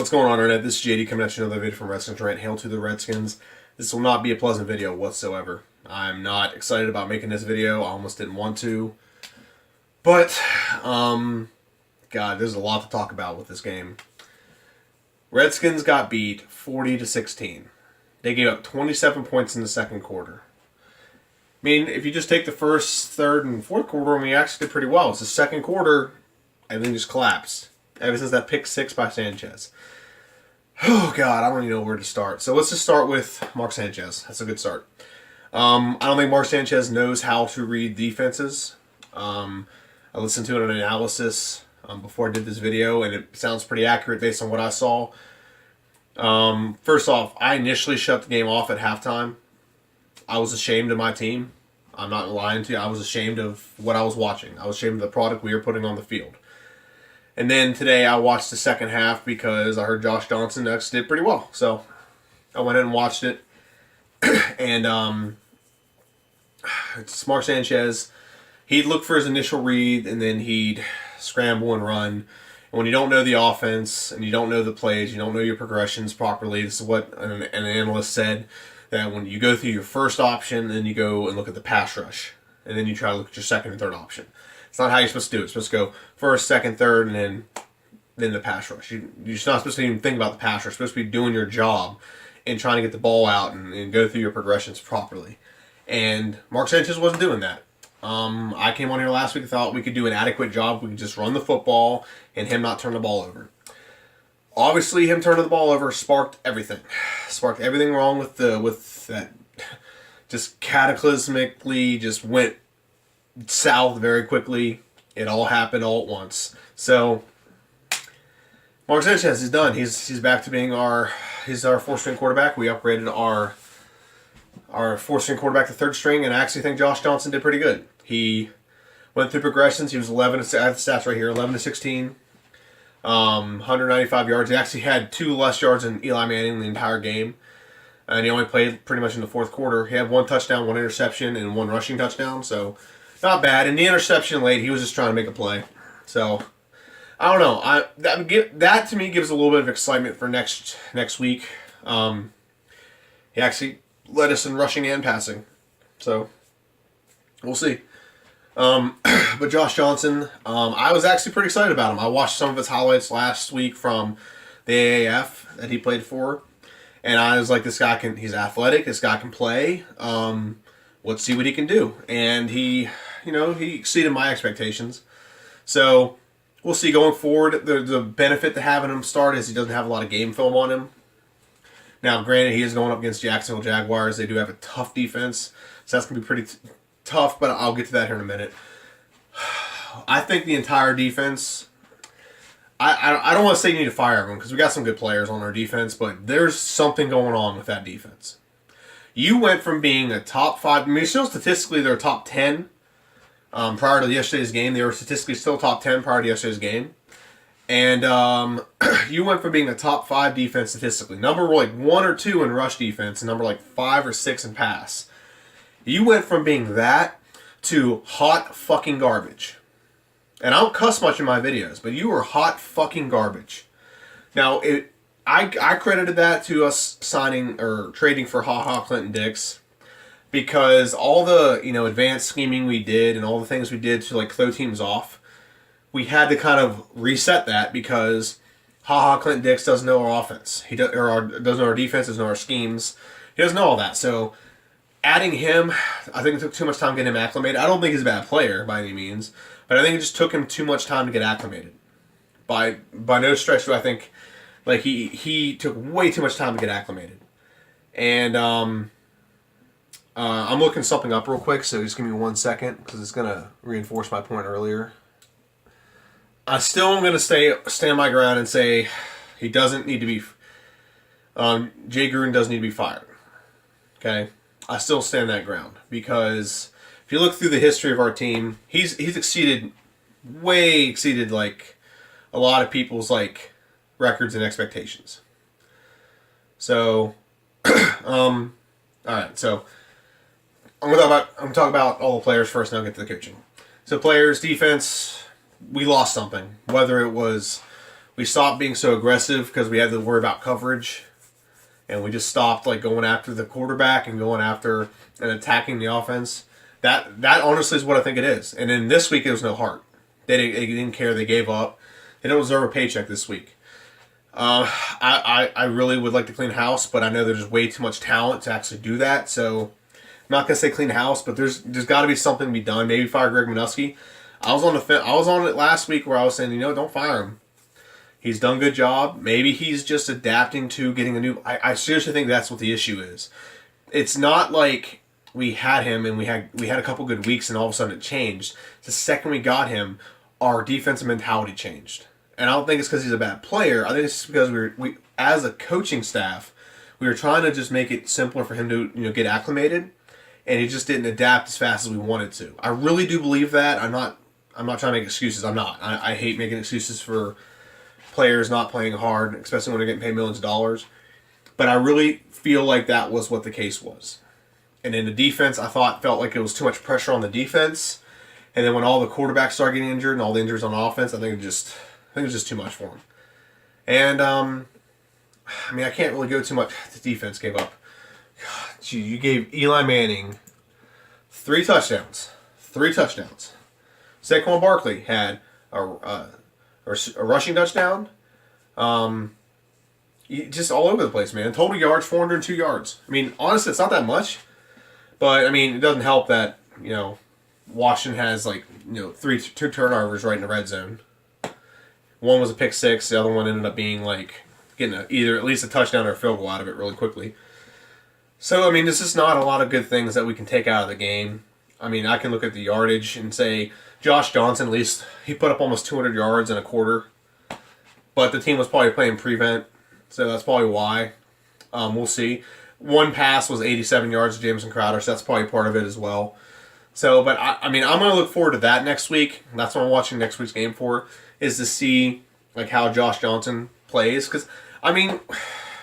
What's going on, Internet? This is JD coming at you another video from Redskins Rant. Hail to the Redskins. This will not be a pleasant video whatsoever. I'm not excited about making this video. I almost didn't want to. But, God, there's a lot to talk about with this game. Redskins got beat 40-16. They gave up 27 points in the second quarter. I mean, if you just take the first, third, and fourth quarter, we actually did pretty well. It's the second quarter, everything just collapsed. Ever since that pick six by Sanchez. Oh, God, I don't even know where to start. So let's just start with Mark Sanchez. That's a good start. I don't think Mark Sanchez knows how to read defenses. I listened to an analysis before I did this video, and it sounds pretty accurate based on what I saw. First off, I initially shut the game off at halftime. I was ashamed of my team. I'm not lying to you. I was ashamed of what I was watching. I was ashamed of the product we were putting on the field. And then today I watched the second half because I heard Josh Johnson next did pretty well. So I went in and watched it. And it's Mark Sanchez. He'd look for his initial read and then he'd scramble and run. And when you don't know the offense and you don't know the plays, you don't know your progressions properly, this is what an analyst said, that when you go through your first option, then you go and look at the pass rush. And then you try to look at your second and third option. It's not how you're supposed to do it. It's supposed to go first, second, third, and then the pass rush. You're just not supposed to even think about the pass rush. You're supposed to be doing your job and trying to get the ball out and go through your progressions properly. And Mark Sanchez wasn't doing that. I came on here last week and thought we could do an adequate job. We could just run the football and him not turn the ball over. Obviously, him turning the ball over sparked everything. Sparked everything wrong with that. Just cataclysmically just went south very quickly. It all happened all at once. So Mark Sanchez is done. He's back to being our fourth string quarterback. We upgraded our fourth string quarterback to third string, and I actually think Josh Johnson did pretty good. He went through progressions. He was 11. I have the stats right here. 11-16, 195 yards. He actually had 2 less yards than Eli Manning the entire game. And he only played pretty much in the fourth quarter. He had 1 touchdown, 1 interception, and 1 rushing touchdown. So not bad. And the interception late, he was just trying to make a play. So I don't know. That to me gives a little bit of excitement for next week. He actually led us in rushing and passing. So we'll see. But Josh Johnson, I was actually pretty excited about him. I watched some of his highlights last week from the AAF that he played for. And I was like, this guy he's athletic, this guy can play. Let's see what he can do. And he exceeded my expectations. So we'll see going forward. The benefit to having him start is he doesn't have a lot of game film on him. Now, granted, he is going up against Jacksonville Jaguars. They do have a tough defense. So that's going to be pretty tough, but I'll get to that here in a minute. I think the entire defense, I don't want to say you need to fire everyone because we got some good players on our defense, but there's something going on with that defense. You went from being a top 5, I mean, still statistically they're top 10 prior to yesterday's game. They were statistically still top 10 prior to yesterday's game. And you went from being a top 5 defense statistically, number like 1 or 2 in rush defense, and number like 5 or 6 in pass. You went from being that to hot fucking garbage. And I don't cuss much in my videos, but you were hot fucking garbage. Now, I credited that to us signing or trading for Clinton Dix because all the advanced scheming we did and all the things we did to like throw teams off, we had to kind of reset that because Clinton Dix doesn't know our offense. He doesn't know our defense, doesn't know our schemes. He doesn't know all that. So adding him, I think it took too much time getting him acclimated. I don't think he's a bad player by any means, but I think it just took him too much time to get acclimated. By no stretch do I think like he took way too much time to get acclimated. And I'm looking something up real quick, so just give me 1 second because it's gonna reinforce my point earlier. I still am gonna stand my ground and say he doesn't need to be. Jay Gruden doesn't need to be fired. Okay, I still stand that ground because if you look through the history of our team, he's way exceeded like a lot of people's like records and expectations. So, all right. So I'm gonna talk about all the players first, and I'll get to the coaching. So players, defense, we lost something. Whether it was We stopped being so aggressive because we had to worry about coverage, and we just stopped like going after the quarterback and going after and attacking the offense. That honestly is what I think it is. And then this week it was no heart. They didn't care. They gave up. They don't deserve a paycheck this week. I really would like to clean house, but I know there's way too much talent to actually do that. So I'm not gonna say clean house, but there's got to be something to be done. Maybe fire Greg Minuski. I was on it last week where I was saying, don't fire him. He's done a good job. Maybe he's just adapting to getting a new. I seriously think that's what the issue is. It's not like we had him and we had a couple good weeks and all of a sudden it changed. The second we got him, our defensive mentality changed. And I don't think it's because he's a bad player. I think it's because we as a coaching staff, we were trying to just make it simpler for him to get acclimated, and he just didn't adapt as fast as we wanted to. I really do believe that. I'm not trying to make excuses. I'm not. I hate making excuses for players not playing hard, especially when they're getting paid millions of dollars. But I really feel like that was what the case was. And in the defense, I felt like it was too much pressure on the defense. And then when all the quarterbacks started getting injured and all the injuries on offense, I think it was just too much for him. And I can't really go too much. The defense gave up. God, gee, you gave Eli Manning 3 touchdowns. 3 touchdowns. Saquon Barkley had a rushing touchdown. Just all over the place, man. Total yards, 402 yards. Honestly, it's not that much. But, it doesn't help that, Washington has, 2 turnovers right in the red zone. One was a pick six. The other one ended up being, getting either at least a touchdown or a field goal out of it really quickly. So, this is not a lot of good things that we can take out of the game. I can look at the yardage and say Josh Johnson, at least, he put up almost 200 yards in a quarter. But the team was probably playing prevent, so that's probably why. We'll see. One pass was 87 yards to Jamison Crowder, so that's probably part of it as well. So, but I'm going to look forward to that next week. That's what I'm watching next week's game for, is to see how Josh Johnson plays. Because,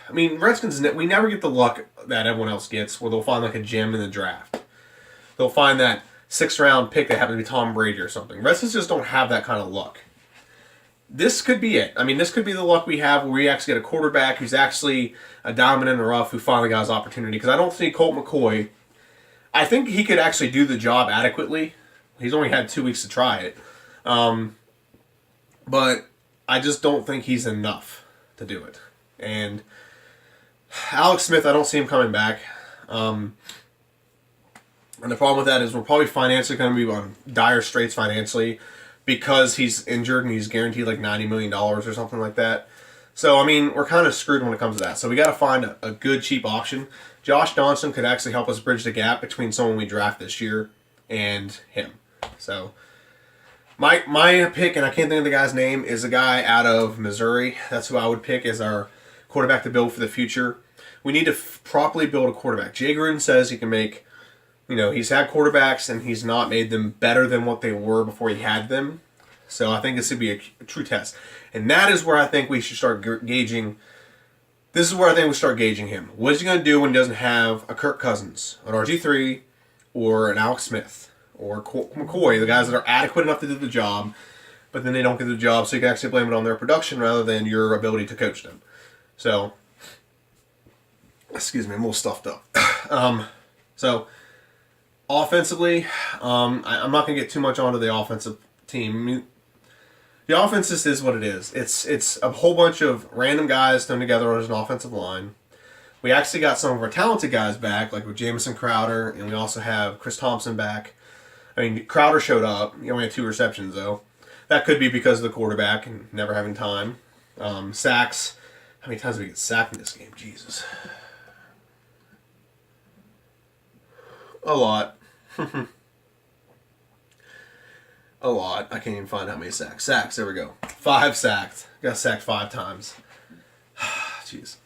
Redskins, we never get the luck that everyone else gets, where they'll find a gem in the draft. They'll find that 6th round pick that happened to be Tom Brady or something. Redskins just don't have that kind of luck. This could be it. This could be the luck we have where we actually get a quarterback who's actually a diamond in the rough who finally got his opportunity. Because I don't think Colt McCoy, I think he could actually do the job adequately. He's only had 2 weeks to try it. But I just don't think he's enough to do it. And Alex Smith, I don't see him coming back. And the problem with that is we're probably financially going to be on dire straits financially because he's injured and he's guaranteed $90 million or something like that. So, we're kind of screwed when it comes to that. So we got to find a good, cheap option. Josh Johnson could actually help us bridge the gap between someone we draft this year and him. So, my pick, and I can't think of the guy's name, is a guy out of Missouri. That's who I would pick as our quarterback to build for the future. We need to properly build a quarterback. Jay Gruden says he can make, he's had quarterbacks and he's not made them better than what they were before he had them. So I think this would be a true test. And that is where I think we should start gauging. This is where I think we start gauging him. What is he going to do when he doesn't have a Kirk Cousins, an RG3, or an Alex Smith, or McCoy, the guys that are adequate enough to do the job, but then they don't get the job, so you can actually blame it on their production rather than your ability to coach them. So, excuse me, I'm a little stuffed up. So, offensively, I'm not going to get too much onto the offensive team. The offense just is what it is. It's a whole bunch of random guys thrown together as an offensive line. We actually got some of our talented guys back, like with Jamison Crowder, and we also have Chris Thompson back. Crowder showed up. He only had 2 receptions, though. That could be because of the quarterback and never having time. Sacks. How many times did we get sacked in this game? Jesus. A lot. A lot. I can't even find how many sacks. Sacks, there we go. 5 sacked. Got sacked 5 times. Jeez.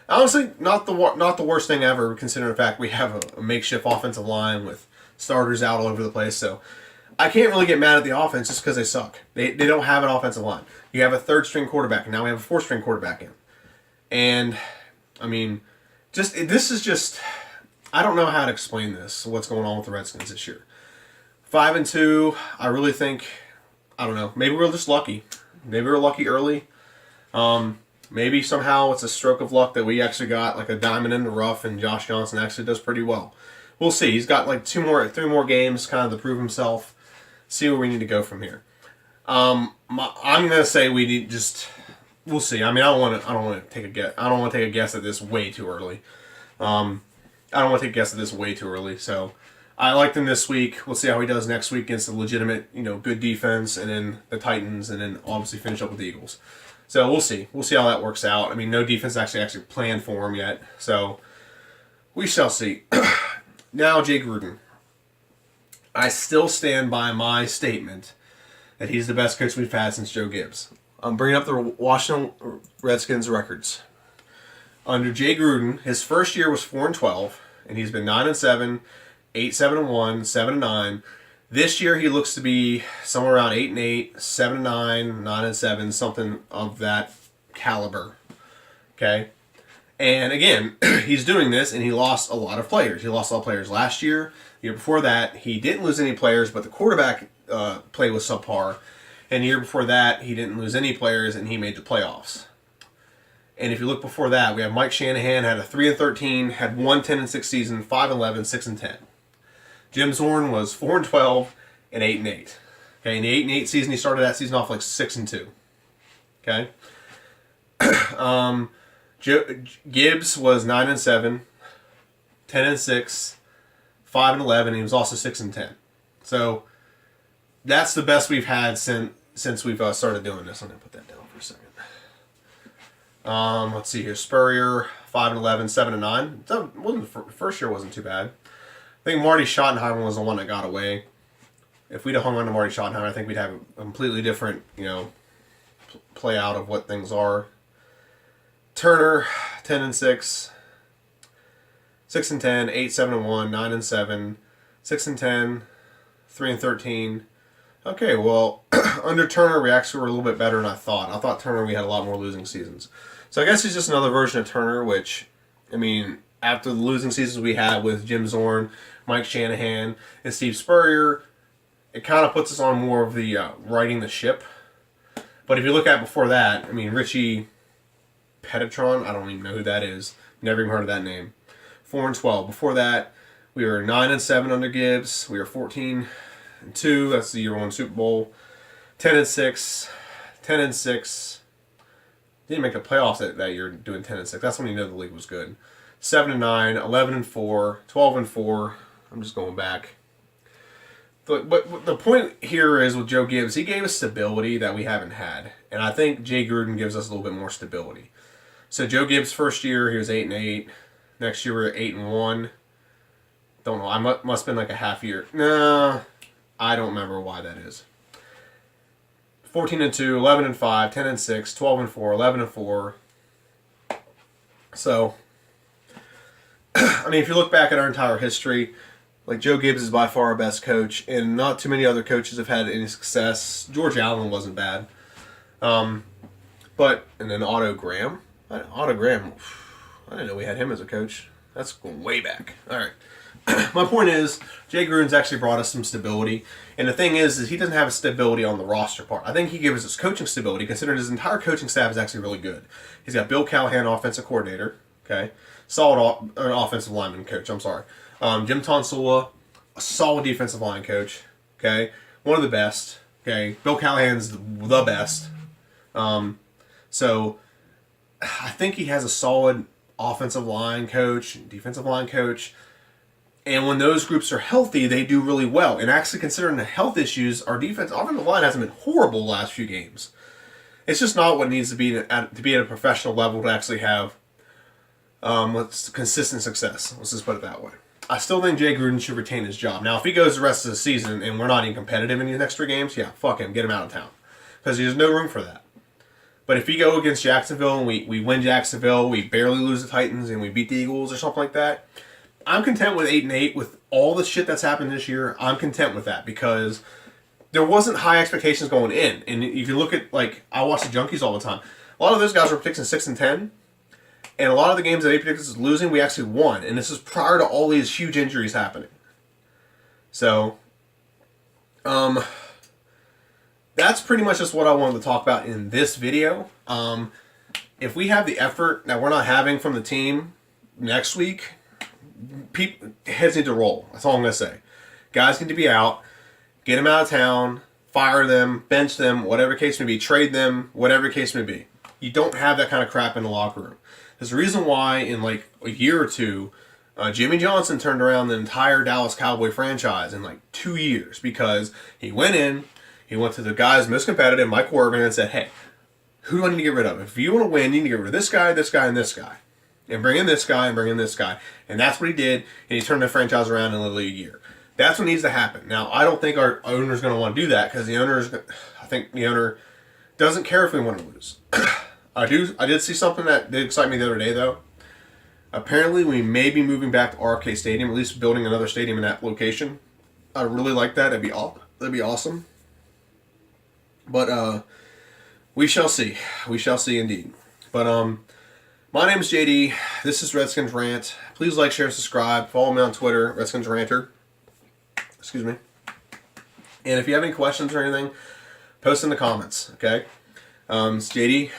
Honestly, not the worst thing ever, considering the fact we have a makeshift offensive line with starters out all over the place. So I can't really get mad at the offense just because they suck. They don't have an offensive line. You have a 3rd-string quarterback, and now we have a 4th-string quarterback in. And, this is just... I don't know how to explain this, what's going on with the Redskins this year. 5-2, I really think, I don't know, maybe we're just lucky. Maybe we're lucky early. Maybe somehow it's a stroke of luck that we actually got like a diamond in the rough, and Josh Johnson actually does pretty well. We'll see. He's got like 3 more games kind of to prove himself. See where we need to go from here. I'm gonna say we need just. We'll see. I mean, I don't want to take a guess. I don't want to take a guess at this way too early. I don't want to take a guess at this way too early. So I liked him this week. We'll see how he does next week against a legitimate, good defense, and then the Titans, and then obviously finish up with the Eagles. So we'll see. We'll see how that works out. I mean, no defense actually planned for him yet. So we shall see. Now, Jay Gruden. I still stand by my statement that he's the best coach we've had since Joe Gibbs. I'm bringing up the Washington Redskins records. Under Jay Gruden, his first year was 4-12, and he's been 9-7, 8-7-1, 7-9. This year he looks to be somewhere around 8-8, 7-9, 9-7, something of that caliber. Okay? And again, he's doing this, and he lost a lot of players. He lost a lot of players last year. The year before that, he didn't lose any players, but the quarterback play was subpar. And the year before that, he didn't lose any players, and he made the playoffs. And if you look before that, we have Mike Shanahan had a 3-13, had 10-6 season, 5-11, 6-10. Jim Zorn was 4-12 and 8-8. Okay, in the 8-8 season, he started that season off like 6-2. Okay. Gibbs was 9-7, 10-6, 5-11, and he was also 6-10. So that's the best we've had since we've started doing this. I'm gonna put that down for a second. Let's see here. Spurrier 5-11, 7-9. That wasn't the first year wasn't too bad. I think Marty Schottenheimer was the one that got away. If we'd have hung on to Marty Schottenheimer, I think we'd have a completely different, play out of what things are. Turner, 10-6, 6-10, 8-7-1, 9-7, 6-10, 3-13. Okay, well, under Turner, we actually were a little bit better than I thought. I thought Turner, we had a lot more losing seasons. So I guess he's just another version of Turner, which, I mean, after the losing seasons we had with Jim Zorn, Mike Shanahan, and Steve Spurrier, it kind of puts us on more of the riding the ship. But if you look at before that, I mean, Richie Petitron, I don't even know who that is. Never even heard of that name. 4-12. Before that, we were 9-7 under Gibbs. We were 14-2. That's the year we won Super Bowl. 10-6. 10-6. Didn't make the playoffs that year doing 10-6. That's when you know the league was good. 7-9, 11-4, 12-4. I'm just going back. But the point here is with Joe Gibbs, he gave us stability that we haven't had. And I think Jay Gruden gives us a little bit more stability. So Joe Gibbs' first year, he was 8-8. Next year, we were 8-1. Don't know. I must have been like a half year. Nah, I don't remember why that is. 14-2, 11-5, 10-6, 12-4, 11-4. So, I mean, if you look back at our entire history, like Joe Gibbs is by far our best coach, and not too many other coaches have had any success. George Allen wasn't bad. And then Otto Graham. Otto Graham, I didn't know we had him as a coach. That's going way back. All right. My point is, Jay Gruden's actually brought us some stability. And the thing is he doesn't have a stability on the roster part. I think he gives us coaching stability, considering his entire coaching staff is actually really good. He's got Bill Callahan, offensive coordinator. Okay. Solid offensive lineman coach, I'm sorry. Jim Tonsula, a solid defensive line coach. Okay. One of the best. Okay. Bill Callahan's the best. So I think he has a solid offensive line coach, defensive line coach. And when those groups are healthy, they do really well. And actually, considering the health issues, our offensive line hasn't been horrible the last few games. It's just not what it needs to be at a professional level to actually have consistent success. Let's just put it that way. I still think Jay Gruden should retain his job. Now, if he goes the rest of the season and we're not even competitive in these next 3 games, yeah, fuck him, get him out of town. Because there's no room for that. But if we go against Jacksonville and we win Jacksonville, we barely lose the Titans, and we beat the Eagles or something like that, I'm content with 8-8 with all the shit that's happened this year. I'm content with that because there wasn't high expectations going in. And you can look at, like, I watch the Junkies all the time. A lot of those guys were predicting 6-10. And a lot of the games that they predicted was losing, we actually won. And this is prior to all these huge injuries happening. So, that's that's pretty much just what I wanted to talk about in this video. If we have the effort that we're not having from the team next week, heads need to roll. That's all I'm going to say. Guys need to be out. Get them out of town. Fire them. Bench them. Whatever case may be. Trade them. Whatever case may be. You don't have that kind of crap in the locker room. There's a reason why in like a year or two, Jimmy Johnson turned around the entire Dallas Cowboy franchise in like 2 years, because he went to the guys most competitive, Mike Worman, and said, hey, who do I need to get rid of? If you want to win, you need to get rid of this guy, and this guy. And bring in this guy, and bring in this guy. And that's what he did, and he turned the franchise around in literally a year. That's what needs to happen. Now, I don't think our owner's going to want to do that, because I think the owner doesn't care if we want to lose. I did see something that did excite me the other day, though. Apparently, we may be moving back to RFK Stadium, at least building another stadium in that location. I really like that. That'd be awesome. But we shall see. We shall see indeed. But my name is JD. This is Redskins Rant. Please like, share, subscribe. Follow me on Twitter, Redskins Ranter. Excuse me. And if you have any questions or anything, post in the comments. Okay. It's JD.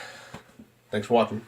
Thanks for watching.